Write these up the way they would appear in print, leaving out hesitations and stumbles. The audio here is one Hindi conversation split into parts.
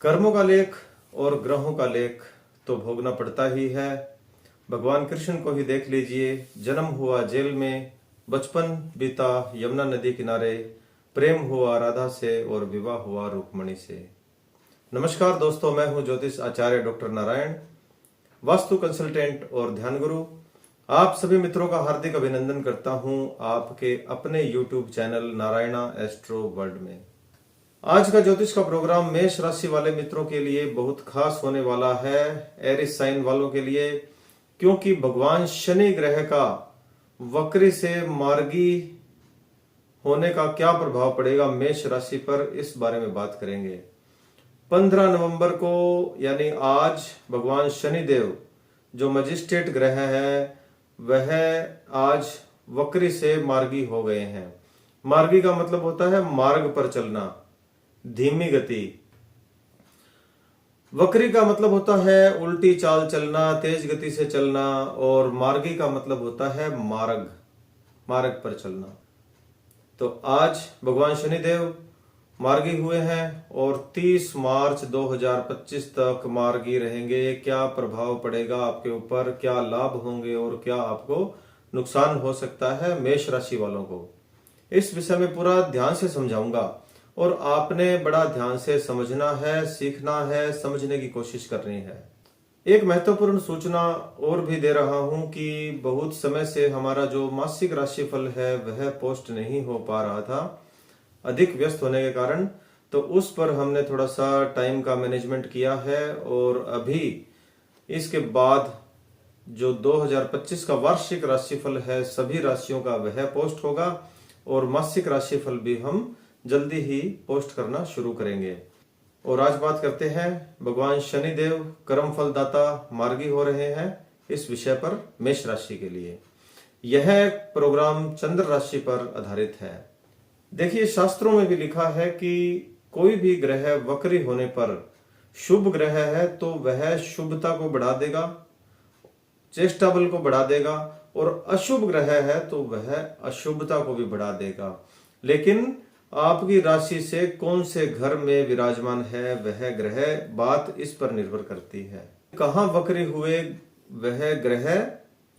कर्मों का लेख और ग्रहों का लेख तो भोगना पड़ता ही है। भगवान कृष्ण को ही देख लीजिए, जन्म हुआ जेल में, बचपन बीता यमुना नदी किनारे, प्रेम हुआ राधा से और विवाह हुआ रुक्मणी से। नमस्कार दोस्तों, मैं हूं ज्योतिष आचार्य डॉक्टर नारायण, वास्तु कंसल्टेंट और ध्यान गुरु। आप सभी मित्रों का हार्दिक अभिनंदन करता हूं आपके अपने YouTube channel Narayana astro world में। आज का ज्योतिष का प्रोग्राम मेष राशि वाले मित्रों के लिए बहुत खास होने वाला है, एरिस साइन वालों के लिए, क्योंकि भगवान शनि ग्रह का वक्री से मार्गी होने का क्या प्रभाव पड़ेगा मेष राशि पर, इस बारे में बात करेंगे। 15 नवंबर को यानी आज भगवान शनिदेव जो मजिस्ट्रेट ग्रह है वह आज वक्री से मार्गी हो गए हैं। मार्गी का मतलब होता है मार्ग पर चलना, धीमी गति। वक्री का मतलब होता है उल्टी चाल चलना, तेज गति से चलना, और मार्गी का मतलब होता है मार्ग पर चलना। तो आज भगवान शनिदेव मार्गी हुए हैं और 30 मार्च 2025 तक मार्गी रहेंगे। क्या प्रभाव पड़ेगा आपके ऊपर, क्या लाभ होंगे और क्या आपको नुकसान हो सकता है मेष राशि वालों को, इस विषय में पूरा ध्यान से समझाऊंगा। और आपने बड़ा ध्यान से समझना है, सीखना है, समझने की कोशिश करनी है। एक महत्वपूर्ण सूचना और भी दे रहा हूं कि बहुत समय से हमारा जो मासिक राशिफल है वह पोस्ट नहीं हो पा रहा था, अधिक व्यस्त होने के कारण। तो उस पर हमने थोड़ा सा टाइम का मैनेजमेंट किया है और अभी इसके बाद जो 2025 का वार्षिक राशिफल है सभी राशियों का वह पोस्ट होगा, और मासिक राशिफल भी हम जल्दी ही पोस्ट करना शुरू करेंगे। और आज बात करते हैं भगवान शनिदेव कर्म फलदाता मार्गी हो रहे हैं इस विषय पर मेष राशि के लिए। यह प्रोग्राम चंद्र राशि पर आधारित है। देखिए, शास्त्रों में भी लिखा है कि कोई भी ग्रह वक्री होने पर शुभ ग्रह है तो वह शुभता को बढ़ा देगा, चेष्टा बल को बढ़ा देगा, और अशुभ ग्रह है तो वह अशुभता को भी बढ़ा देगा। लेकिन आपकी राशि से कौन से घर में विराजमान है वह ग्रह, बात इस पर निर्भर करती है। कहाँ वक्री हुए वह ग्रह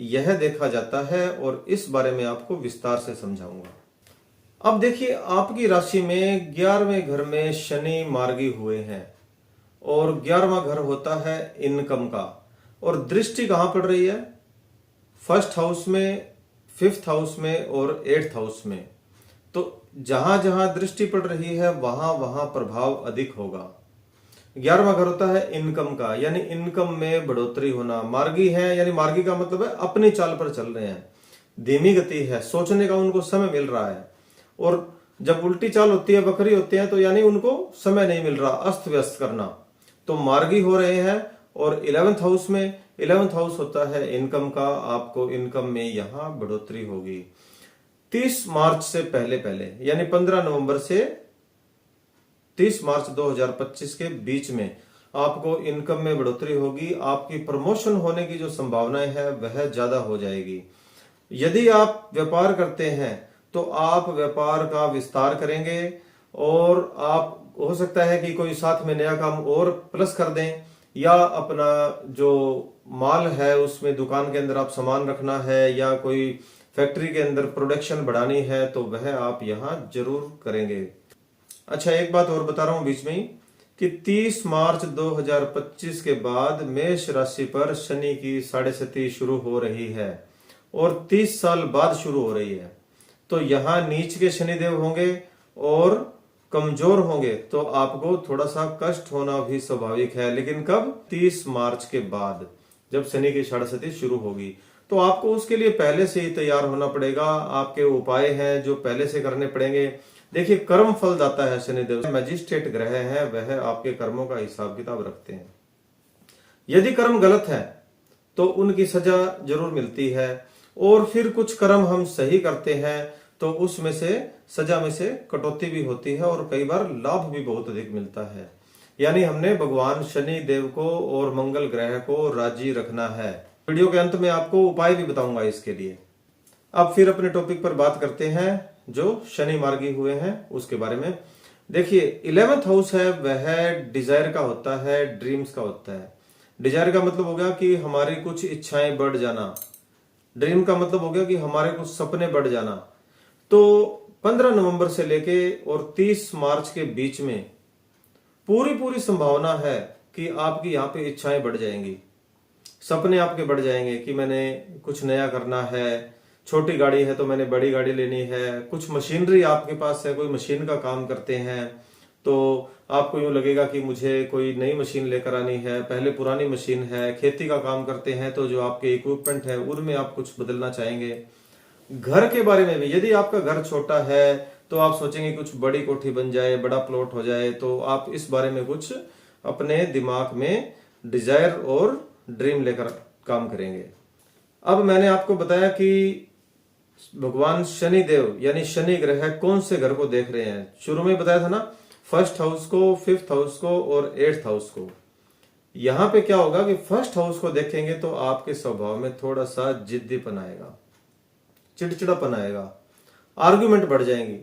यह देखा जाता है और इस बारे में आपको विस्तार से समझाऊंगा। अब देखिए, आपकी राशि में 11वें घर में शनि मार्गी हुए हैं और 11वां घर होता है इनकम का, और दृष्टि कहां पड़ रही है? फर्स्ट हाउस में, 5th हाउस में और 8th हाउस में। तो जहां जहां दृष्टि पड़ रही है वहां वहां प्रभाव अधिक होगा। 11वां घर होता है इनकम का, यानी इनकम में बढ़ोतरी होना। मार्गी है यानी मार्गी का मतलब है अपनी चाल पर चल रहे हैं, धीमी गति है, सोचने का उनको समय मिल रहा है। और जब उल्टी चाल होती है, वक्री होते हैं, तो यानी उनको समय नहीं मिल रहा, अस्त व्यस्त करना। तो मार्गी हो रहे हैं। और 11th हाउस में, 11th हाउस होता है इनकम का, आपको इनकम में यहां बढ़ोतरी होगी। 30 मार्च से पहले यानी 15 नवंबर से 30 मार्च 2025 के बीच में आपको इनकम में बढ़ोतरी होगी। आपकी प्रमोशन होने की जो संभावनाएं है वह ज्यादा हो जाएगी। यदि आप व्यापार करते हैं तो आप व्यापार का विस्तार करेंगे, और आप हो सकता है कि कोई साथ में नया काम और प्लस कर दें, या अपना जो माल है उसमें दुकान के अंदर आप सामान रखना है, या कोई फैक्ट्री के अंदर प्रोडक्शन बढ़ानी है, तो वह आप यहां जरूर करेंगे। अच्छा, एक बात और बता रहा हूं बीच में ही कि 30 मार्च 2025 के बाद मेष राशि पर शनि की साढ़े सती शुरू हो रही है और 30 साल बाद शुरू हो रही है। तो यहां नीच के शनिदेव होंगे और कमजोर होंगे, तो आपको थोड़ा सा कष्ट होना भी स्वाभाविक है। लेकिन कब? 30 मार्च के बाद, जब शनि की षाढ़शती शुरू होगी। तो आपको उसके लिए पहले से ही तैयार होना पड़ेगा। आपके उपाय हैं जो पहले से करने पड़ेंगे। देखिए, कर्म फल दाता है शनिदेव, मैजिस्ट्रेट ग्रह है, वह आपके कर्मों का हिसाब किताब रखते हैं। यदि कर्म गलत है तो उनकी सजा जरूर मिलती है, और फिर कुछ कर्म हम सही करते हैं तो उसमें से सजा में से कटौती भी होती है, और कई बार लाभ भी बहुत अधिक मिलता है। यानी हमने भगवान शनि देव को और मंगल ग्रह को राजी रखना है। वीडियो के अंत में आपको उपाय भी बताऊंगा इसके लिए। अब फिर अपने टॉपिक पर बात करते हैं जो शनि मार्गी हुए हैं उसके बारे में। देखिए 11th हाउस है वह डिजायर का होता है, ड्रीम्स का होता है। डिजायर का मतलब हो गया कि हमारी कुछ इच्छाएं बढ़ जाना, ड्रीम का मतलब हो गया कि हमारे कुछ सपने बढ़ जाना। तो 15 नवंबर से लेके और 30 मार्च के बीच में पूरी पूरी संभावना है कि आपकी यहाँ पे इच्छाएं बढ़ जाएंगी, सपने आपके बढ़ जाएंगे कि मैंने कुछ नया करना है, छोटी गाड़ी है तो मैंने बड़ी गाड़ी लेनी है, कुछ मशीनरी आपके पास है, कोई मशीन का काम करते हैं तो आपको यूं लगेगा कि मुझे कोई नई मशीन लेकर आनी है, पहले पुरानी मशीन है। खेती का काम करते हैं तो जो आपके इक्विपमेंट है उनमें आप कुछ बदलना चाहेंगे। घर के बारे में भी, यदि आपका घर छोटा है तो आप सोचेंगे कुछ बड़ी कोठी बन जाए, बड़ा प्लॉट हो जाए, तो आप इस बारे में कुछ अपने दिमाग में डिजायर और ड्रीम लेकर काम करेंगे। अब मैंने आपको बताया कि भगवान शनि देव यानी शनि ग्रह कौन से घर को देख रहे हैं। शुरू में बताया था ना, फर्स्ट हाउस को, फिफ्थ हाउस को और एट्थ हाउस को। यहां पे क्या होगा कि फर्स्ट हाउस को देखेंगे तो आपके स्वभाव में थोड़ा सा जिद्दीपन आएगा, चिड़चिड़ापन आएगा, आर्ग्यूमेंट बढ़ जाएंगी।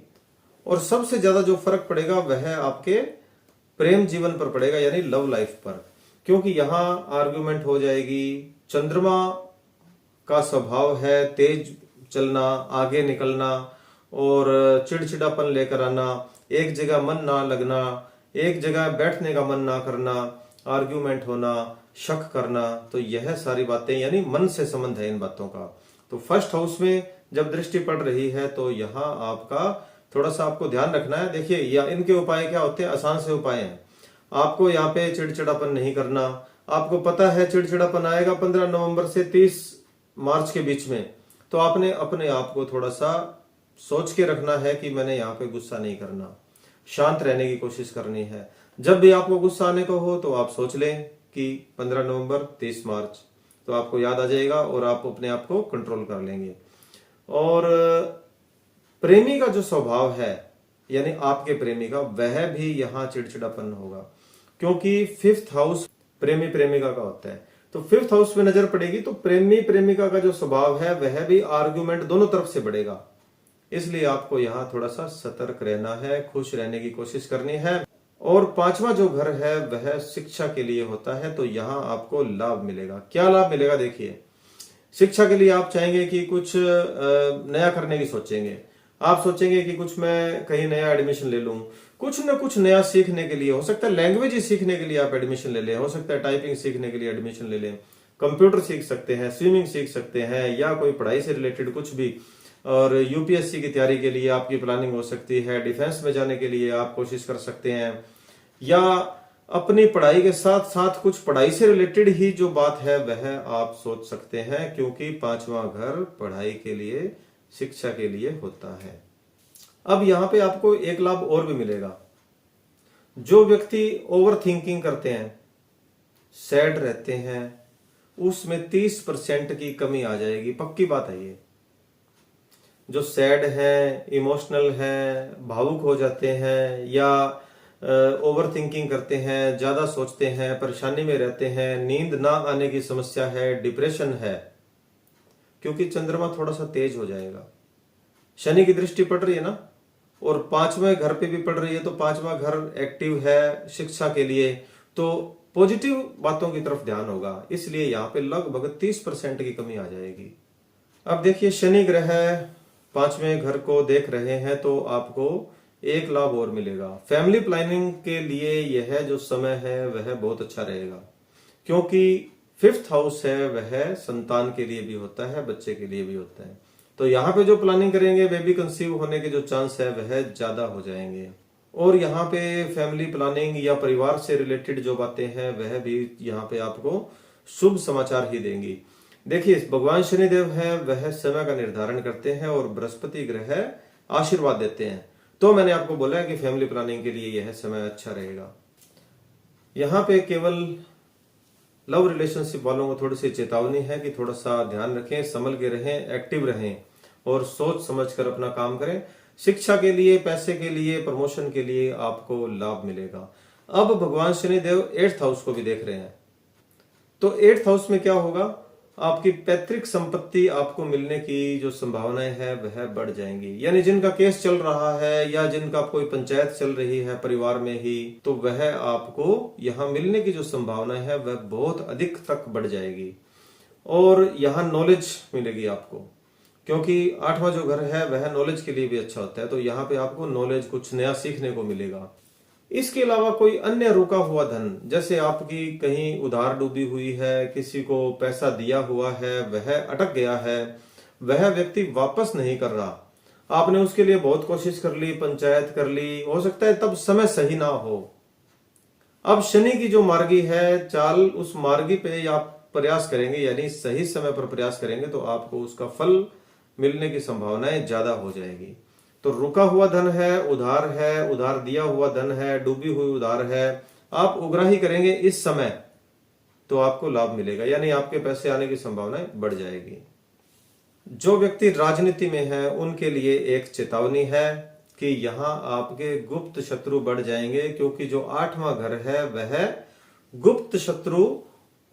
और सबसे ज्यादा जो फर्क पड़ेगा वह आपके प्रेम जीवन पर पड़ेगा, यानी लव लाइफ पर, क्योंकि यहां आर्ग्यूमेंट हो जाएगी। चंद्रमा का स्वभाव है तेज चलना, आगे निकलना और चिड़चिड़ापन लेकर आना, एक जगह मन ना लगना, एक जगह बैठने का मन ना करना, आर्ग्यूमेंट होना, शक करना। तो यह सारी बातें यानी मन से संबंध है इन बातों का। तो फर्स्ट हाउस में जब दृष्टि पड़ रही है तो यहाँ आपका थोड़ा सा आपको ध्यान रखना है। देखिए या इनके उपाय क्या होते हैं, आसान से उपाय हैं। आपको यहाँ पे चिड़चिड़ापन नहीं करना। आपको पता है चिड़चिड़ापन आएगा 15 नवंबर से 30 मार्च के बीच में, तो आपने अपने आप को थोड़ा सा सोच के रखना है कि मैंने यहाँ पे गुस्सा नहीं करना, शांत रहने की कोशिश करनी है। जब भी आपको गुस्सा आने को हो तो आप सोच लें कि 15 नवंबर 30 मार्च, तो आपको याद आ जाएगा और आप अपने आप को कंट्रोल कर लेंगे। और प्रेमी का जो स्वभाव है यानी आपके प्रेमी का, वह भी यहाँ चिड़चिड़ापन होगा, क्योंकि फिफ्थ हाउस प्रेमी प्रेमिका का होता है। तो फिफ्थ हाउस में नजर पड़ेगी तो प्रेमी प्रेमिका का जो स्वभाव है वह भी आर्ग्यूमेंट दोनों तरफ से बढ़ेगा। इसलिए आपको यहाँ थोड़ा सा सतर्क रहना है, खुश रहने की कोशिश करनी है। और पांचवा जो घर है वह शिक्षा के लिए होता है, तो यहाँ आपको लाभ मिलेगा। क्या लाभ मिलेगा, देखिए शिक्षा के लिए आप चाहेंगे कि कुछ नया करने की सोचेंगे। आप सोचेंगे कि कुछ मैं कहीं नया एडमिशन ले लूं, कुछ ना कुछ नया सीखने के लिए। हो सकता है लैंग्वेज ही सीखने के लिए आप एडमिशन ले लें, हो सकता है टाइपिंग सीखने के लिए एडमिशन ले लें, कंप्यूटर सीख सकते हैं, स्विमिंग सीख सकते हैं, या कोई पढ़ाई से रिलेटेड कुछ भी। और यूपीएससी की तैयारी के लिए आपकी प्लानिंग हो सकती है, डिफेंस में जाने के लिए आप कोशिश कर सकते हैं, या अपनी पढ़ाई के साथ साथ कुछ पढ़ाई से रिलेटेड ही जो बात है वह आप सोच सकते हैं, क्योंकि पांचवा घर पढ़ाई के लिए, शिक्षा के लिए होता है। अब यहां पे आपको एक लाभ और भी मिलेगा। जो व्यक्ति ओवर थिंकिंग करते हैं, सैड रहते हैं, उसमें 30% की कमी आ जाएगी, पक्की बात है ये। जो सैड है, इमोशनल है, भावुक हो जाते हैं, या ओवर थिंकिंग करते हैं, ज्यादा सोचते हैं, परेशानी में रहते हैं, नींद ना आने की समस्या है, डिप्रेशन है, क्योंकि चंद्रमा थोड़ा सा तेज हो जाएगा। शनि की दृष्टि पड़ रही है ना, और पांचवें घर पे भी पड़ रही है, तो पांचवा घर एक्टिव है शिक्षा के लिए, तो पॉजिटिव बातों की तरफ ध्यान होगा। इसलिए यहाँ पे लगभग 30% की कमी आ जाएगी। अब देखिए शनि ग्रह पांचवें घर को देख रहे हैं, तो आपको एक लाभ और मिलेगा। फैमिली प्लानिंग के लिए यह जो समय है वह बहुत अच्छा रहेगा, क्योंकि फिफ्थ हाउस है वह संतान के लिए भी होता है, बच्चे के लिए भी होता है। तो यहाँ पे जो प्लानिंग करेंगे, बेबी कंसीव होने के जो चांस है वह ज्यादा हो जाएंगे। और यहाँ पे फैमिली प्लानिंग या परिवार से रिलेटेड जो बातें हैं वह भी यहाँ पे आपको शुभ समाचार ही देंगी। देखिए भगवान शनिदेव है वह समय का निर्धारण करते हैं और बृहस्पति ग्रह आशीर्वाद देते हैं। तो मैंने आपको बोला है कि फैमिली प्लानिंग के लिए यह समय अच्छा रहेगा। यहाँ पे केवल लव रिलेशनशिप वालों को थोड़ी सी चेतावनी है कि थोड़ा सा ध्यान रखें, संभल के रहें, एक्टिव रहें और सोच समझ कर अपना काम करें। शिक्षा के लिए, पैसे के लिए, प्रमोशन के लिए आपको लाभ मिलेगा। अब भगवान शनिदेव 8th हाउस को भी देख रहे हैं, तो 8th हाउस में क्या होगा, आपकी पैतृक संपत्ति आपको मिलने की जो संभावनाएं है वह बढ़ जाएंगी। यानी जिनका केस चल रहा है या जिनका कोई पंचायत चल रही है परिवार में ही, तो वह आपको यहाँ मिलने की जो संभावना है वह बहुत अधिक तक बढ़ जाएगी। और यहाँ नॉलेज मिलेगी आपको, क्योंकि 8वां जो घर है वह नॉलेज के लिए भी अच्छा होता है, तो यहाँ पे आपको नॉलेज कुछ नया सीखने को मिलेगा। इसके अलावा कोई अन्य रुका हुआ धन, जैसे आपकी कहीं उधार डूबी हुई है, किसी को पैसा दिया हुआ है वह अटक गया है, वह व्यक्ति वापस नहीं कर रहा, आपने उसके लिए बहुत कोशिश कर ली, पंचायत कर ली, हो सकता है तब समय सही ना हो। अब शनि की जो मार्गी है चाल, उस मार्गी पे आप प्रयास करेंगे, यानी सही समय पर प्रयास करेंगे तो आपको उसका फल मिलने की संभावनाएं ज्यादा हो जाएगी। तो रुका हुआ धन है, उधार दिया हुआ धन है, डूबी हुई उधार है, आप उग्राही करेंगे इस समय तो आपको लाभ मिलेगा, यानी आपके पैसे आने की संभावनाएं बढ़ जाएगी। जो व्यक्ति राजनीति में है उनके लिए एक चेतावनी है कि यहाँ आपके गुप्त शत्रु बढ़ जाएंगे, क्योंकि जो 8वां घर है वह गुप्त शत्रु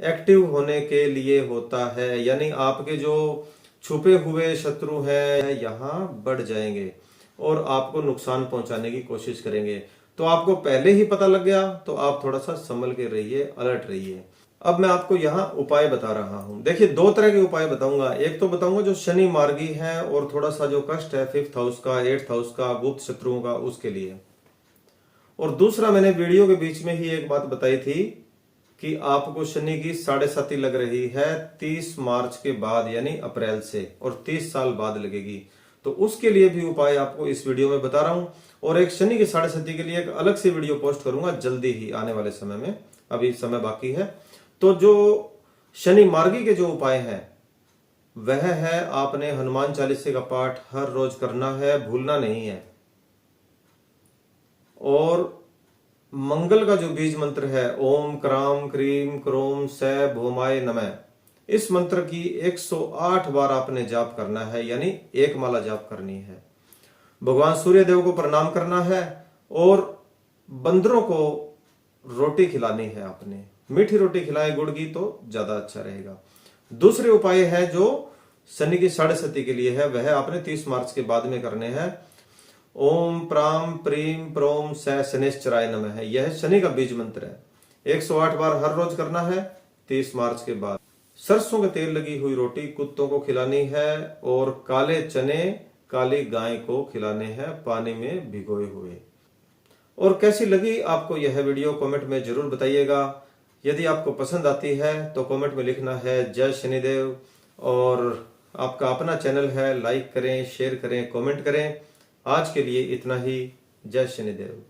एक्टिव होने के लिए होता है, यानी आपके जो छुपे हुए शत्रु हैं यहाँ बढ़ जाएंगे और आपको नुकसान पहुंचाने की कोशिश करेंगे। तो आपको पहले ही पता लग गया तो आप थोड़ा सा संभल के रहिए, अलर्ट रहिए। अब मैं आपको यहाँ उपाय बता रहा हूं। देखिए 2 तरह के उपाय बताऊंगा। एक तो बताऊंगा जो शनि मार्गी है और थोड़ा सा जो कष्ट है 5th हाउस का, 8th हाउस का, गुप्त शत्रुओं का, उसके लिए। और दूसरा मैंने वीडियो के बीच में ही एक बात बताई थी कि आपको शनि की 7.5 लग रही है 30 मार्च के बाद, यानी अप्रैल से, और 30 साल बाद लगेगी। तो उसके लिए भी उपाय आपको इस वीडियो में बता रहा हूं। और एक शनि की 7.5 के लिए एक अलग से वीडियो पोस्ट करूंगा जल्दी ही, आने वाले समय में, अभी समय बाकी है। तो जो शनि मार्गी के जो उपाय हैं वह है, आपने हनुमान चालीसे का पाठ हर रोज करना है, भूलना नहीं है। और मंगल का जो बीज मंत्र है, ओम क्राम क्रीम क्रोम स भौमाय नमः, इस मंत्र की 108 बार आपने जाप करना है, यानी 1 माला जाप करनी है। भगवान सूर्य देव को प्रणाम करना है और बंदरों को रोटी खिलानी है। आपने मीठी रोटी खिलाएं गुड़ की तो ज्यादा अच्छा रहेगा। दूसरे उपाय है जो शनि की 7.5 के लिए है, वह आपने 30 मार्च के बाद में करने हैं। ओम प्राम प्रीम प्रोम स शनिश्चराय नमः है, यह शनि का बीज मंत्र है। 108 बार हर रोज करना है 30 मार्च के बाद। सरसों के तेल लगी हुई रोटी कुत्तों को खिलानी है और काले चने काली गाय को खिलाने हैं पानी में भिगोए हुए। और कैसी लगी आपको यह वीडियो कमेंट में जरूर बताइएगा। यदि आपको पसंद आती है तो कमेंट में लिखना है जय शनिदेव। और आपका अपना चैनल है, लाइक करें, शेयर करें, कमेंट करें। आज के लिए इतना ही। जय शनिदेव।